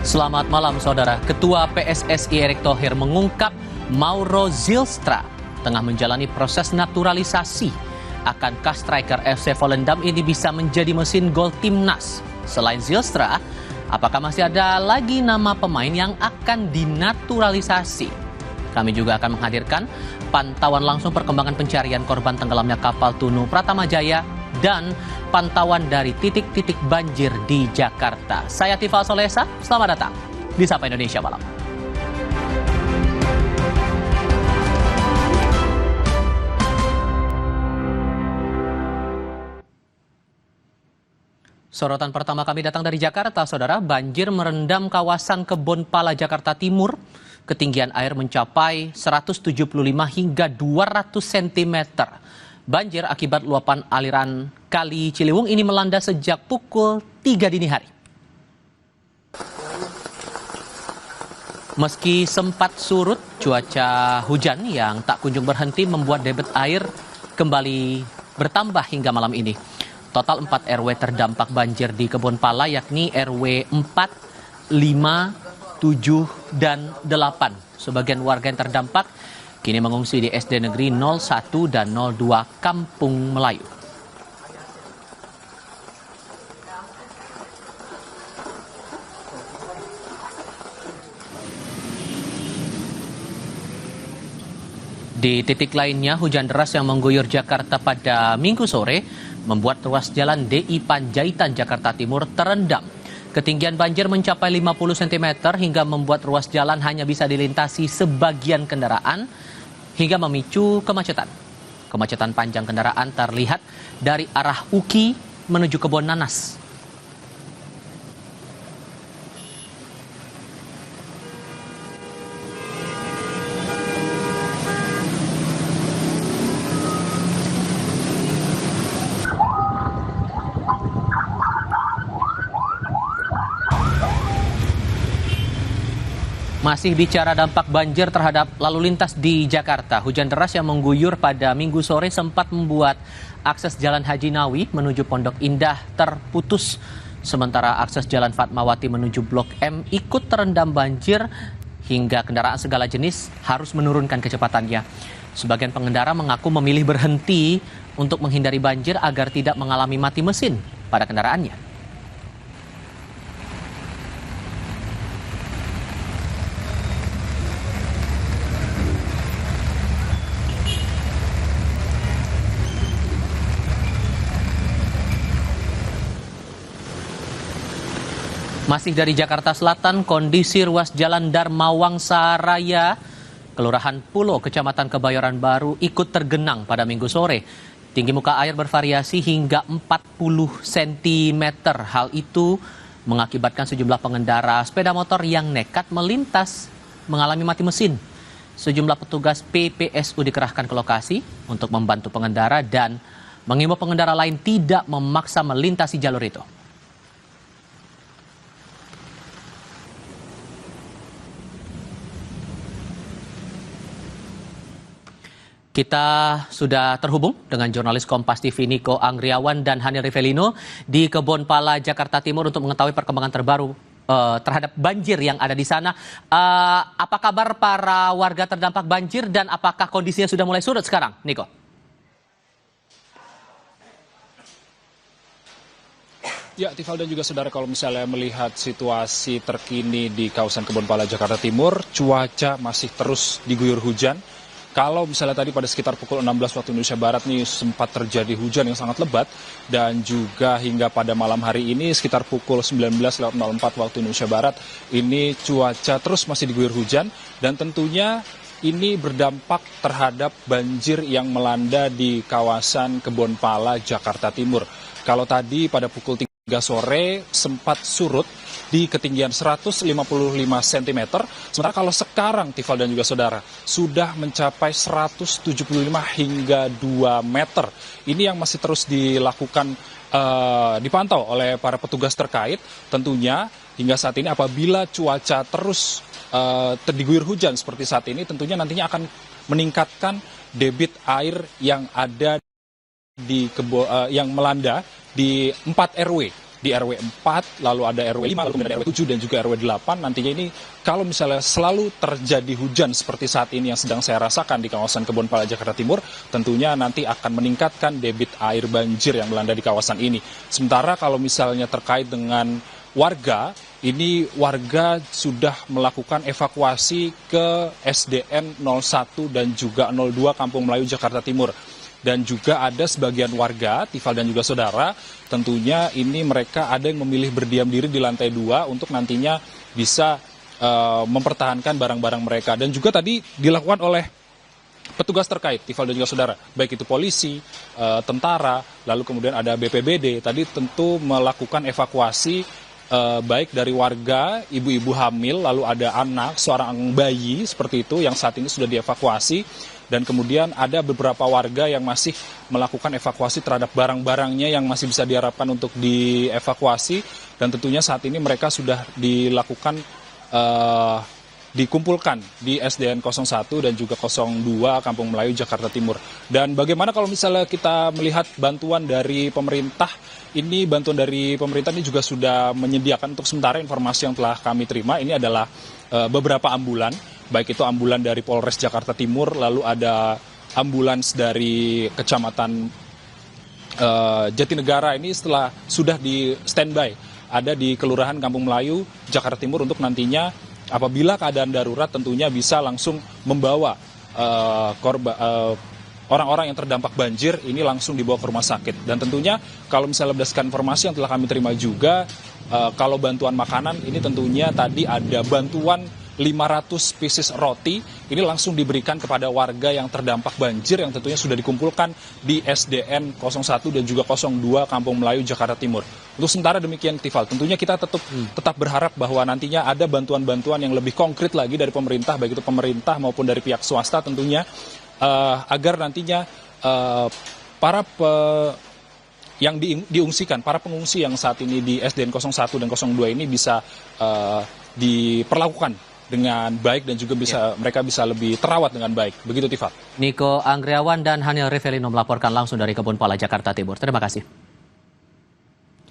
Selamat malam saudara. Ketua PSSI Erick Thohir mengungkap Mauro Zylstra tengah menjalani proses naturalisasi. Akankah striker FC Volendam ini bisa menjadi mesin gol timnas? Selain Zylstra, apakah masih ada lagi nama pemain yang akan dinaturalisasi? Kami juga akan menghadirkan pantauan langsung perkembangan pencarian korban tenggelamnya kapal Tunu Pratama Jaya dan pantauan dari titik-titik banjir di Jakarta. Saya Tifal Solesa, selamat datang di Sapa Indonesia Malam. Sorotan pertama kami datang dari Jakarta, saudara. Banjir merendam kawasan Kebonpala, Jakarta Timur. Ketinggian air mencapai 175 hingga 200 cm. Banjir akibat luapan aliran Kali Ciliwung ini melanda sejak pukul 3 dini hari. Meski sempat surut, cuaca hujan yang tak kunjung berhenti membuat debit air kembali bertambah hingga malam ini. Total 4 RW terdampak banjir di Kebonpala, yakni RW 4, 5, 7, dan 8. Sebagian warga yang terdampak kini mengungsi di SD Negeri 01 dan 02 Kampung Melayu. Di titik lainnya, hujan deras yang mengguyur Jakarta pada Minggu sore membuat ruas jalan DI Panjaitan, Jakarta Timur terendam. Ketinggian banjir mencapai 50 cm hingga membuat ruas jalan hanya bisa dilintasi sebagian kendaraan hingga memicu kemacetan. Kemacetan panjang kendaraan terlihat dari arah UKI menuju Kebon Nanas. Masih bicara dampak banjir terhadap lalu lintas di Jakarta, hujan deras yang mengguyur pada Minggu sore sempat membuat akses Jalan Haji Nawi menuju Pondok Indah terputus. Sementara akses Jalan Fatmawati menuju Blok M ikut terendam banjir hingga kendaraan segala jenis harus menurunkan kecepatannya. Sebagian pengendara mengaku memilih berhenti untuk menghindari banjir agar tidak mengalami mati mesin pada kendaraannya. Masih dari Jakarta Selatan, kondisi ruas Jalan Dharma Wangsa Raya, Kelurahan Pulo, Kecamatan Kebayoran Baru ikut tergenang pada Minggu sore. Tinggi muka air bervariasi hingga 40 cm. Hal itu mengakibatkan sejumlah pengendara sepeda motor yang nekat melintas mengalami mati mesin. Sejumlah petugas PPSU dikerahkan ke lokasi untuk membantu pengendara dan mengimbau pengendara lain tidak memaksa melintasi jalur itu. Kita sudah terhubung dengan jurnalis Kompas TV Niko Anggriawan dan Hani Rivelino di Kebonpala, Jakarta Timur untuk mengetahui perkembangan terbaru terhadap banjir yang ada di sana. Apa kabar para warga terdampak banjir dan apakah kondisinya sudah mulai surut sekarang, Niko? Ya, Tifal dan juga saudara, kalau misalnya melihat situasi terkini di kawasan Kebonpala, Jakarta Timur, cuaca masih terus diguyur hujan. Kalau misalnya tadi pada sekitar pukul 16 waktu Indonesia Barat nih sempat terjadi hujan yang sangat lebat, dan juga hingga pada malam hari ini sekitar pukul 19.04 waktu Indonesia Barat ini cuaca terus masih diguyur hujan, dan tentunya ini berdampak terhadap banjir yang melanda di kawasan Kebonpala, Jakarta Timur. Kalau tadi pada pukul 3 sore sempat surut di ketinggian 155 cm. Sementara kalau sekarang, Tifal dan juga saudara, sudah mencapai 175 hingga 2 meter. Ini yang masih terus dilakukan, dipantau oleh para petugas terkait. Tentunya hingga saat ini apabila cuaca terus diguyur hujan seperti saat ini, tentunya nantinya akan meningkatkan debit air yang ada di yang melanda di 4 RW di RW 4, lalu ada RW 5, lalu kemudian ada RW 7 dan juga RW 8. Nantinya ini kalau misalnya selalu terjadi hujan seperti saat ini yang sedang saya rasakan di kawasan Kebonpala Jakarta Timur, tentunya nanti akan meningkatkan debit air banjir yang melanda di kawasan ini. Sementara kalau misalnya terkait dengan warga, ini warga sudah melakukan evakuasi ke SDN 01 dan juga 02 Kampung Melayu Jakarta Timur. Dan juga ada sebagian warga, Tifal dan juga saudara, tentunya ini mereka ada yang memilih berdiam diri di lantai 2 untuk nantinya bisa mempertahankan barang-barang mereka. Dan juga tadi dilakukan oleh petugas terkait, Tifal dan juga saudara, baik itu polisi, tentara, lalu kemudian ada BPBD, tadi tentu melakukan evakuasi baik dari warga, ibu-ibu hamil, lalu ada anak, seorang bayi seperti itu yang saat ini sudah dievakuasi. Dan kemudian ada beberapa warga yang masih melakukan evakuasi terhadap barang-barangnya yang masih bisa diharapkan untuk dievakuasi. Dan tentunya saat ini mereka sudah dilakukan, dikumpulkan di SDN 01 dan juga 02 Kampung Melayu Jakarta Timur. Dan bagaimana kalau misalnya kita melihat bantuan dari pemerintah, ini bantuan dari pemerintah ini juga sudah menyediakan untuk sementara informasi yang telah kami terima, ini adalah beberapa ambulan, baik itu ambulan dari Polres Jakarta Timur, lalu ada ambulans dari Kecamatan Jatinegara ini sudah di standby, ada di Kelurahan Kampung Melayu Jakarta Timur untuk nantinya apabila keadaan darurat tentunya bisa langsung membawa orang-orang yang terdampak banjir ini langsung dibawa ke rumah sakit. Dan tentunya kalau misalnya berdasarkan informasi yang telah kami terima juga, kalau bantuan makanan ini tentunya tadi ada bantuan 500 pieces roti, ini langsung diberikan kepada warga yang terdampak banjir yang tentunya sudah dikumpulkan di SDN 01 dan juga 02 Kampung Melayu Jakarta Timur. Untuk sementara demikian, Tifal, tentunya kita tetap berharap bahwa nantinya ada bantuan-bantuan yang lebih konkret lagi dari pemerintah, baik itu pemerintah maupun dari pihak swasta tentunya, agar nantinya yang diungsikan, para pengungsi yang saat ini di SDN 01 dan 02 ini bisa diperlakukan dengan baik dan juga mereka bisa lebih terawat dengan baik. Begitu, Tifal. Niko Anggriawan dan Haniel Rivelino melaporkan langsung dari Kebonpala Jakarta Timur. Terima kasih.